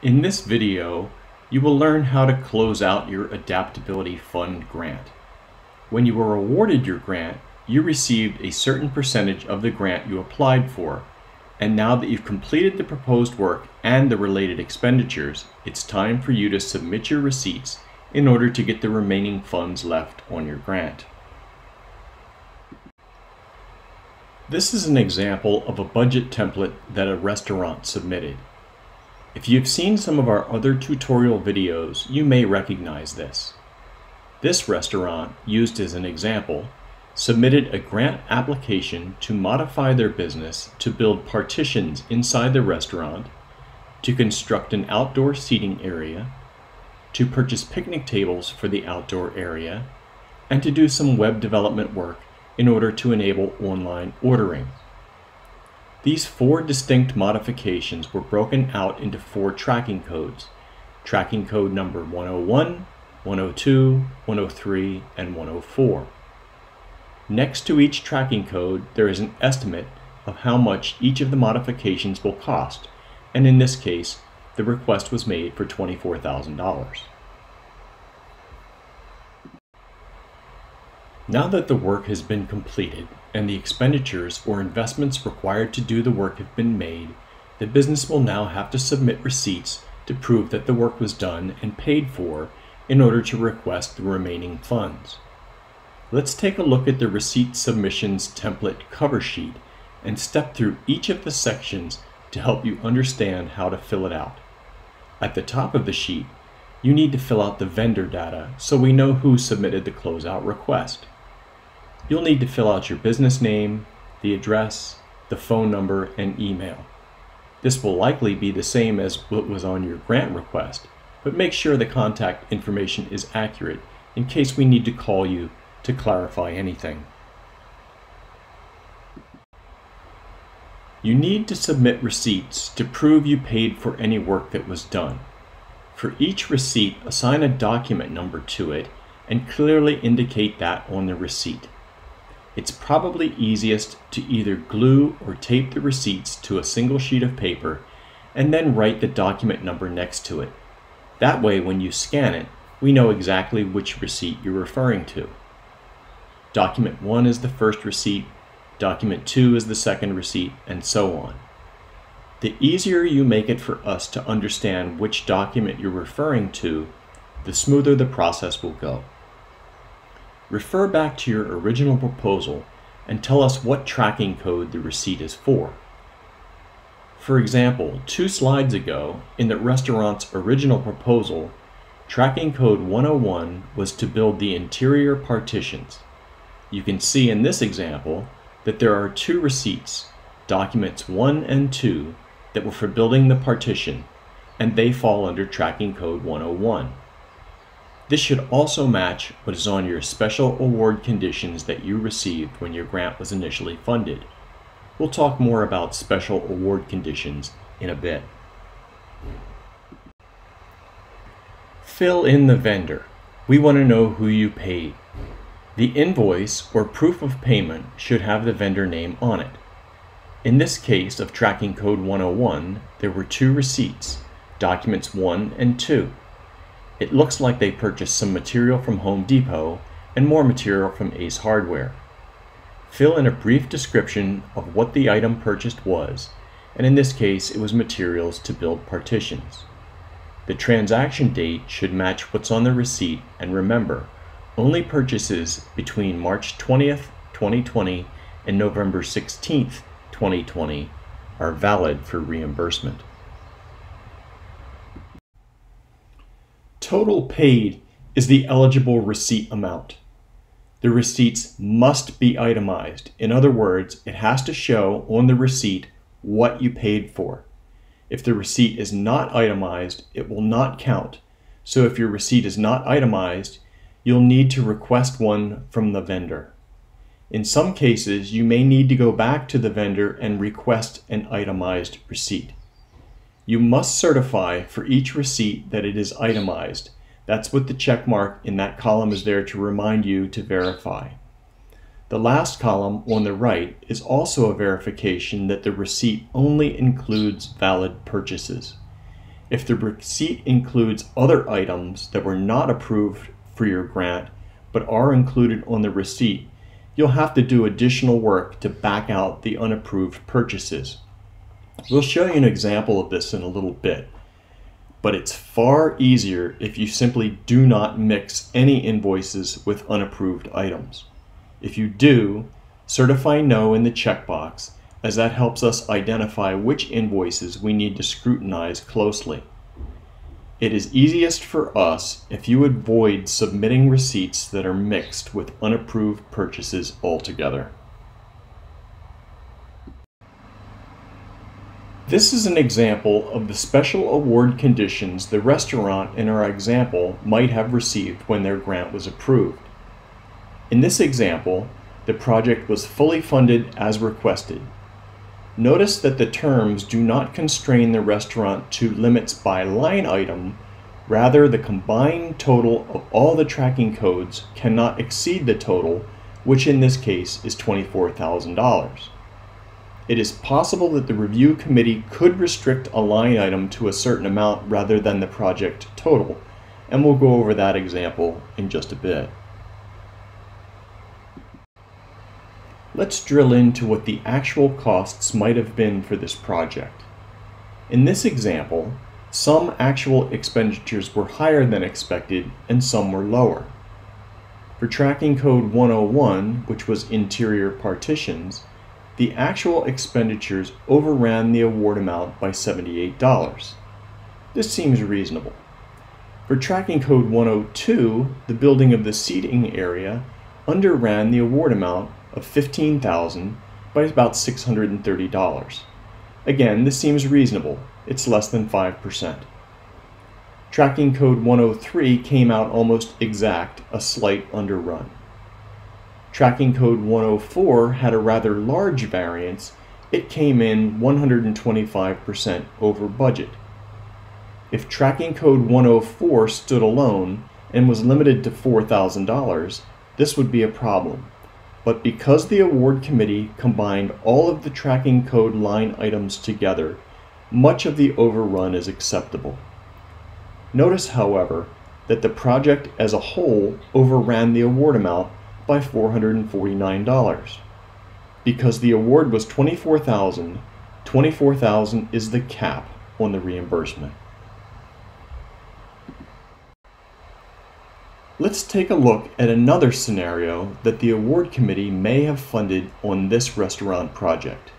In this video, you will learn how to close out your Adaptability Fund grant. When you were awarded your grant, you received a certain percentage of the grant you applied for, and now that you've completed the proposed work and the related expenditures, it's time for you to submit your receipts in order to get the remaining funds left on your grant. This is an example of a budget template that a restaurant submitted. If you've seen some of our other tutorial videos, you may recognize this. This restaurant, used as an example, submitted a grant application to modify their business to build partitions inside the restaurant, to construct an outdoor seating area, to purchase picnic tables for the outdoor area, and to do some web development work in order to enable online ordering. These 4 distinct modifications were broken out into 4 tracking codes. Tracking code number 101, 102, 103, and 104. Next to each tracking code, there is an estimate of how much each of the modifications will cost, and in this case, the request was made for $24,000. Now that the work has been completed and the expenditures or investments required to do the work have been made, the business will now have to submit receipts to prove that the work was done and paid for in order to request the remaining funds. Let's take a look at the receipt submissions template cover sheet and step through each of the sections to help you understand how to fill it out. At the top of the sheet, you need to fill out the vendor data so we know who submitted the closeout request. You'll need to fill out your business name, the address, the phone number, and email. This will likely be the same as what was on your grant request, but make sure the contact information is accurate in case we need to call you to clarify anything. You need to submit receipts to prove you paid for any work that was done. For each receipt, assign a document number to it and clearly indicate that on the receipt. It's probably easiest to either glue or tape the receipts to a single sheet of paper and then write the document number next to it. That way, when you scan it, we know exactly which receipt you're referring to. Document 1 is the first receipt, document 2 is the second receipt, and so on. The easier you make it for us to understand which document you're referring to, the smoother the process will go. Refer back to your original proposal and tell us what tracking code the receipt is for. For example, 2 slides ago, in the restaurant's original proposal, tracking code 101 was to build the interior partitions. You can see in this example that there are 2 receipts, documents 1 and 2, that were for building the partition, and they fall under tracking code 101. This should also match what is on your special award conditions that you received when your grant was initially funded. We'll talk more about special award conditions in a bit. Fill in the vendor. We want to know who you paid. The invoice or proof of payment should have the vendor name on it. In this case of tracking code 101, there were 2 receipts, documents 1 and 2. It looks like they purchased some material from Home Depot and more material from Ace Hardware. Fill in a brief description of what the item purchased was, and in this case it was materials to build partitions. The transaction date should match what's on the receipt, and remember, only purchases between March 20th, 2020 and November 16th, 2020 are valid for reimbursement. Total paid is the eligible receipt amount. The receipts must be itemized. In other words, it has to show on the receipt what you paid for. If the receipt is not itemized, it will not count. So if your receipt is not itemized, you'll need to request one from the vendor. In some cases, you may need to go back to the vendor and request an itemized receipt. You must certify for each receipt that it is itemized. That's what the check mark in that column is there to remind you to verify. The last column on the right is also a verification that the receipt only includes valid purchases. If the receipt includes other items that were not approved for your grant but are included on the receipt, you'll have to do additional work to back out the unapproved purchases. We'll show you an example of this in a little bit, but it's far easier if you simply do not mix any invoices with unapproved items. If you do, certify no in the checkbox, as that helps us identify which invoices we need to scrutinize closely. It is easiest for us if you avoid submitting receipts that are mixed with unapproved purchases altogether. This is an example of the special award conditions the restaurant in our example might have received when their grant was approved. In this example, the project was fully funded as requested. Notice that the terms do not constrain the restaurant to limits by line item. Rather, the combined total of all the tracking codes cannot exceed the total, which in this case is $24,000. It is possible that the review committee could restrict a line item to a certain amount rather than the project total, and we'll go over that example in just a bit. Let's drill into what the actual costs might have been for this project. In this example, some actual expenditures were higher than expected and some were lower. For tracking code 101, which was interior partitions, the actual expenditures overran the award amount by $78. This seems reasonable. For tracking code 102, the building of the seating area underran the award amount of $15,000 by about $630. Again, this seems reasonable. It's less than 5%. Tracking code 103 came out almost exact, a slight underrun. Tracking code 104 had a rather large variance. It came in 125% over budget. If tracking code 104 stood alone and was limited to $4,000, this would be a problem. But because the award committee combined all of the tracking code line items together, much of the overrun is acceptable. Notice, however, that the project as a whole overran the award amount by $449. Because the award was $24,000, $24,000 is the cap on the reimbursement. Let's take a look at another scenario that the award committee may have funded on this restaurant project.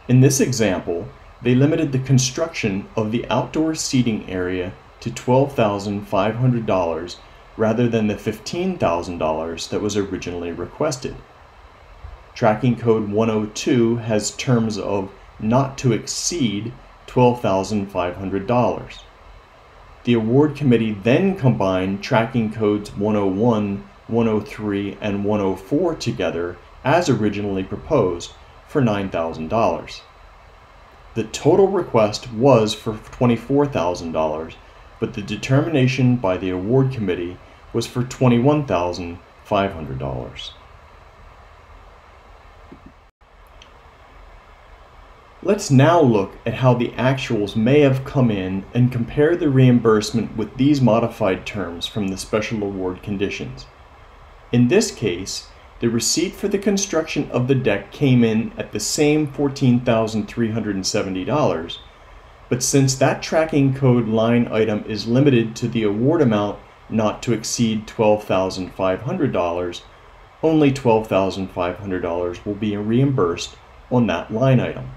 In this example, they limited the construction of the outdoor seating area to $12,500 rather than the $15,000 that was originally requested. Tracking code 102 has terms of not to exceed $12,500. The award committee then combined tracking codes 101, 103, and 104 together as originally proposed for $9,000. The total request was for $24,000, but the determination by the award committee was for $21,500. Let's now look at how the actuals may have come in and compare the reimbursement with these modified terms from the special award conditions. In this case, the receipt for the construction of the deck came in at the same $14,370, but since that tracking code line item is limited to the award amount not to exceed $12,500, only $12,500 will be reimbursed on that line item.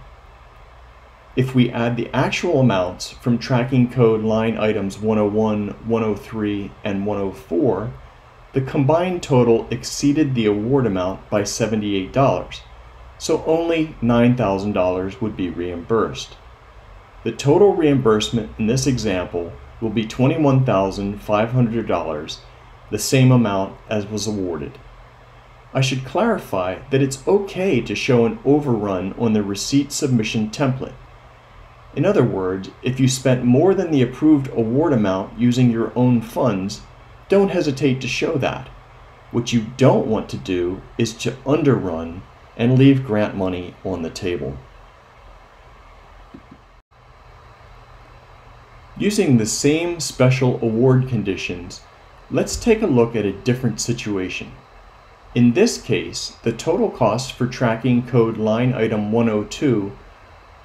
If we add the actual amounts from tracking code line items 101, 103, and 104, the combined total exceeded the award amount by $78, so only $9,000 would be reimbursed. The total reimbursement in this example will be $21,500, the same amount as was awarded. I should clarify that it's okay to show an overrun on the receipt submission template. In other words, if you spent more than the approved award amount using your own funds, don't hesitate to show that. What you don't want to do is to underrun and leave grant money on the table. Using the same special award conditions, let's take a look at a different situation. In this case, the total costs for tracking code line item 102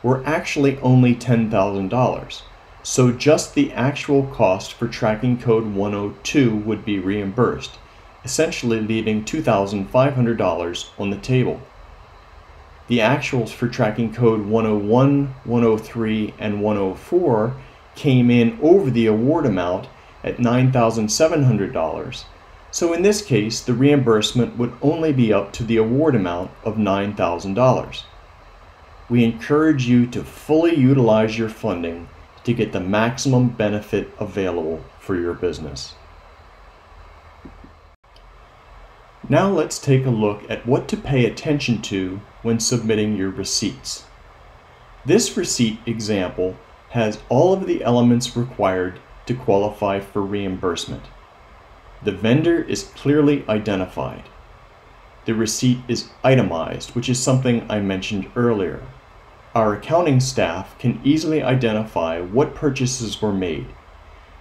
were actually only $10,000. So just the actual cost for tracking code 102 would be reimbursed, essentially leaving $2,500 on the table. The actuals for tracking code 101, 103, and 104 came in over the award amount at $9,700. So in this case, the reimbursement would only be up to the award amount of $9,000. We encourage you to fully utilize your funding to get the maximum benefit available for your business. Now let's take a look at what to pay attention to when submitting your receipts. This receipt example has all of the elements required to qualify for reimbursement. The vendor is clearly identified. The receipt is itemized, which is something I mentioned earlier. Our accounting staff can easily identify what purchases were made.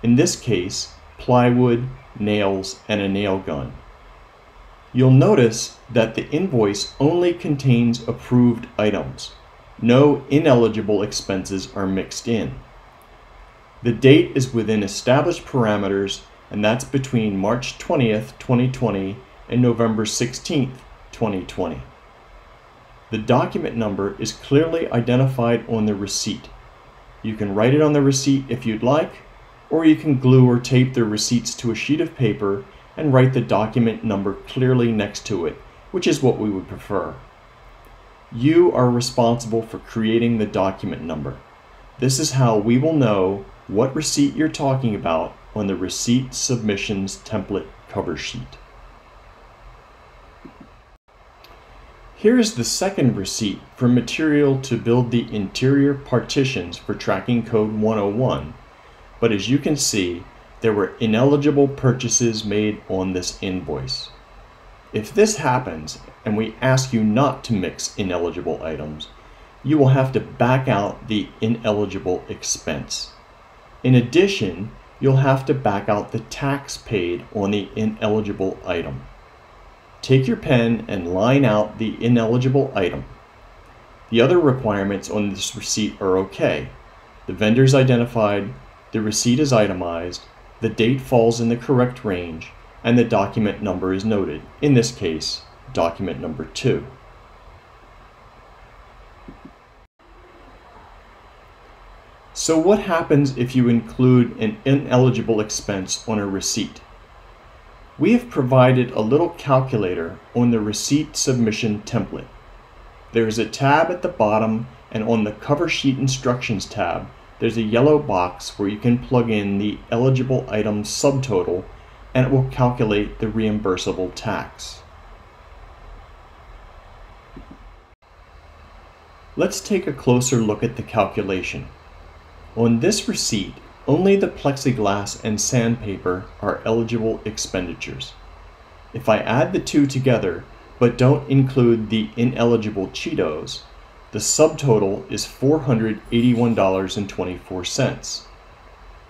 In this case, plywood, nails, and a nail gun. You'll notice that the invoice only contains approved items. No ineligible expenses are mixed in. The date is within established parameters, and that's between March 20th, 2020 and November 16th, 2020. The document number is clearly identified on the receipt. You can write it on the receipt if you'd like, or you can glue or tape the receipts to a sheet of paper and write the document number clearly next to it, which is what we would prefer. You are responsible for creating the document number. This is how we will know what receipt you're talking about on the receipt submissions template cover sheet. Here is the second receipt for material to build the interior partitions for tracking code 101, but as you can see, there were ineligible purchases made on this invoice. If this happens and we ask you not to mix ineligible items, you will have to back out the ineligible expense. In addition, you'll have to back out the tax paid on the ineligible item. Take your pen and line out the ineligible item. The other requirements on this receipt are okay. The vendor's identified, the receipt is itemized, the date falls in the correct range, and the document number is noted, in this case, document number 2. So what happens if you include an ineligible expense on a receipt? We have provided a little calculator on the receipt submission template. There is a tab at the bottom, and on the cover sheet instructions tab, there's a yellow box where you can plug in the eligible item subtotal, and it will calculate the reimbursable tax. Let's take a closer look at the calculation. On this receipt, only the plexiglass and sandpaper are eligible expenditures. If I add the two together, but don't include the ineligible Cheetos, the subtotal is $481.24.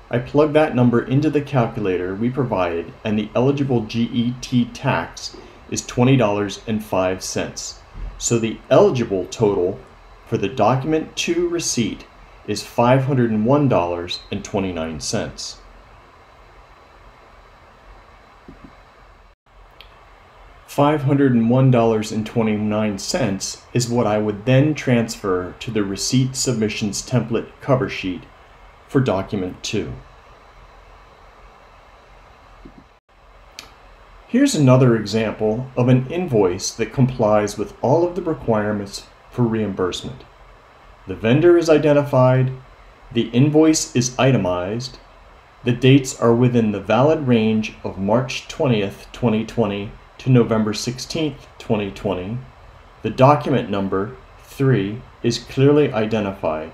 I plug that number into the calculator we provided, and the eligible GET tax is $20.05. So the eligible total for the document 2 receipt is $501.29. $501.29 is what I would then transfer to the receipt submissions template cover sheet for document 2. Here's another example of an invoice that complies with all of the requirements for reimbursement. The vendor is identified, the invoice is itemized, the dates are within the valid range of March 20th, 2020 to November 16th, 2020, the document number 3 is clearly identified,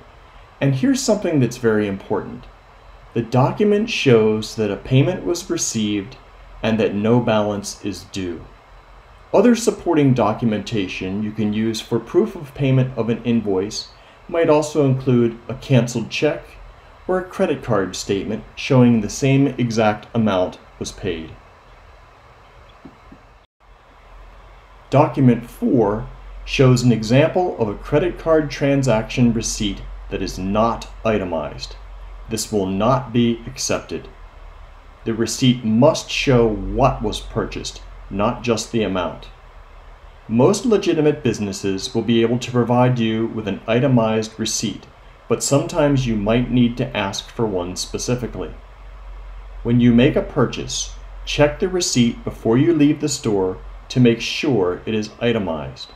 and here's something that's very important. The document shows that a payment was received and that no balance is due. Other supporting documentation you can use for proof of payment of an invoice might also include a canceled check or a credit card statement showing the same exact amount was paid. Document 4 shows an example of a credit card transaction receipt that is not itemized. This will not be accepted. The receipt must show what was purchased, not just the amount. Most legitimate businesses will be able to provide you with an itemized receipt, but sometimes you might need to ask for one specifically. When you make a purchase, check the receipt before you leave the store to make sure it is itemized.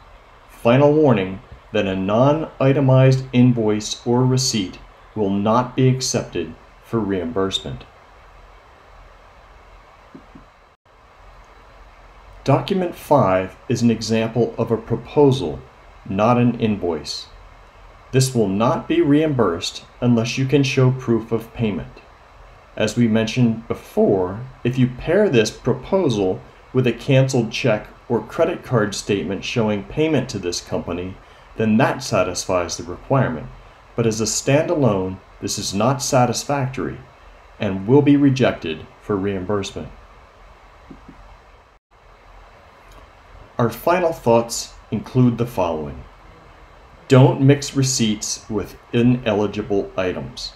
Final warning that a non-itemized invoice or receipt will not be accepted for reimbursement. Document 5 is an example of a proposal, not an invoice. This will not be reimbursed unless you can show proof of payment. As we mentioned before, if you pair this proposal with a canceled check or credit card statement showing payment to this company, then that satisfies the requirement. But as a standalone, this is not satisfactory and will be rejected for reimbursement. Our final thoughts include the following. Don't mix receipts with ineligible items.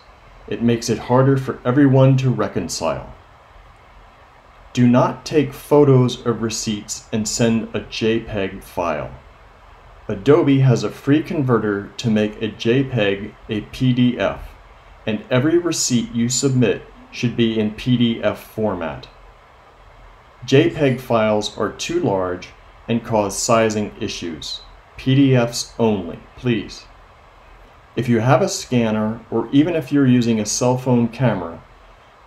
It makes it harder for everyone to reconcile. Do not take photos of receipts and send a JPEG file. Adobe has a free converter to make a JPEG a PDF, and every receipt you submit should be in PDF format. JPEG files are too large and cause sizing issues. PDFs only, please. If you have a scanner, or even if you're using a cell phone camera,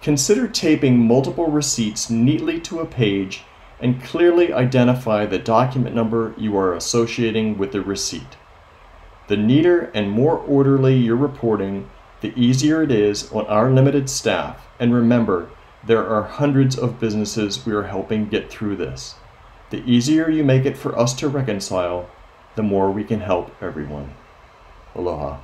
consider taping multiple receipts neatly to a page and clearly identify the document number you are associating with the receipt. The neater and more orderly your reporting, the easier it is on our limited staff. And remember, there are hundreds of businesses we are helping get through this. The easier you make it for us to reconcile, the more we can help everyone. Aloha.